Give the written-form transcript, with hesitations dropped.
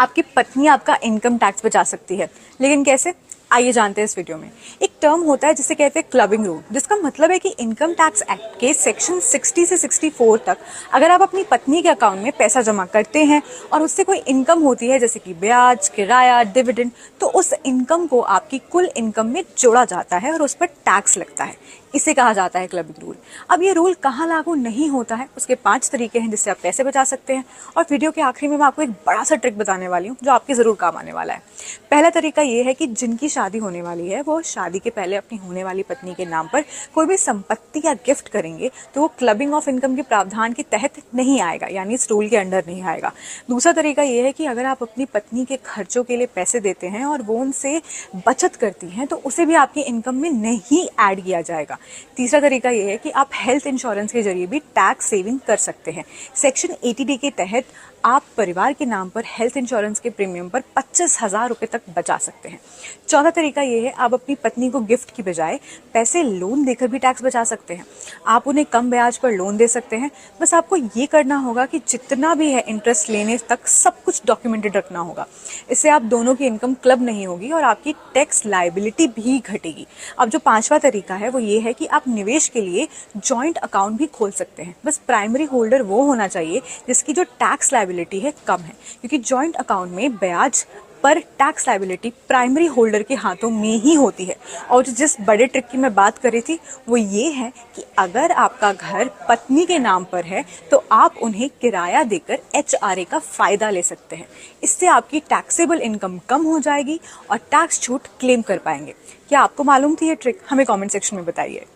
आपकी पत्नी आपका इनकम टैक्स बचा सकती है, लेकिन कैसे? आइए जानते हैं इस वीडियो में। एक टर्म होता है जिसे कहते हैं क्लबिंग रूल, जिसका मतलब है कि इनकम टैक्स एक्ट के सेक्शन 60 से 64 तक अगर आप अपनी पत्नी के अकाउंट में पैसा जमा करते हैं और उससे कोई इनकम होती है जैसे कि ब्याज, किराया, डिविडेंड, तो उस इनकम को आपकी कुल इनकम में जोड़ा जाता है और उस पर टैक्स लगता है। इसे कहा जाता है क्लबिंग रूल। अब ये रूल कहाँ लागू नहीं होता है, उसके 5 तरीके हैं जिससे आप पैसे बचा सकते हैं। और वीडियो के आखिरी में मैं आपको एक बड़ा सा ट्रिक बताने वाली हूँ जो आपके ज़रूर काम आने वाला है। पहला तरीका ये है कि जिनकी शादी होने वाली है वो शादी के पहले अपनी होने वाली पत्नी के नाम पर कोई भी संपत्ति या गिफ्ट करेंगे तो वो क्लबिंग ऑफ इनकम के प्रावधान के तहत नहीं आएगा, यानी इस रूल के अंडर नहीं आएगा। दूसरा तरीका ये है कि अगर आप अपनी पत्नी के खर्चों के लिए पैसे देते हैं और वो उनसे बचत करती हैं तो उसे भी आपकी इनकम में नहीं ऐड किया जाएगा। तीसरा तरीका ये है कि आप हेल्थ इंश्योरेंस के जरिए भी टैक्स सेविंग कर सकते हैं। सेक्शन 80D के तहत आप परिवार के नाम पर हेल्थ इंश्योरेंस के प्रीमियम पर 25,000 रुपये तक बचा सकते हैं। चौथा तरीका ये है, आप अपनी पत्नी को गिफ्ट की बजाय पैसे लोन देकर भी टैक्स बचा सकते हैं। आप उन्हें कम ब्याज पर लोन दे सकते हैं। बस आपको ये करना होगा कि जितना भी है इंटरेस्ट लेने तक सब कुछ डॉक्यूमेंटेड रखना होगा। इससे आप दोनों की इनकम क्लब नहीं होगी और आपकी टैक्स लायबिलिटी भी घटेगी। अब जो पांचवा तरीका है वो ये है कि आप निवेश के लिए जॉइंट अकाउंट भी खोल सकते हैं। बस प्राइमरी होल्डर वो होना चाहिए जिसकी जो टैक्स लायबिलिटी है कम है, क्योंकि जॉइंट अकाउंट में ब्याज पर टैक्स लायबिलिटी प्राइमरी होल्डर के हाथों में ही होती है। और जिस बड़े ट्रिक की मैं बात कर रही थी वो ये है कि अगर आपका घर पत्नी के नाम पर है तो आप उन्हें किराया देकर HRA का फ़ायदा ले सकते हैं। इससे आपकी टैक्सेबल इनकम कम हो जाएगी और टैक्स छूट क्लेम कर पाएंगे। क्या आपको मालूम थी ये ट्रिक? हमें कमेंट सेक्शन में बताइए।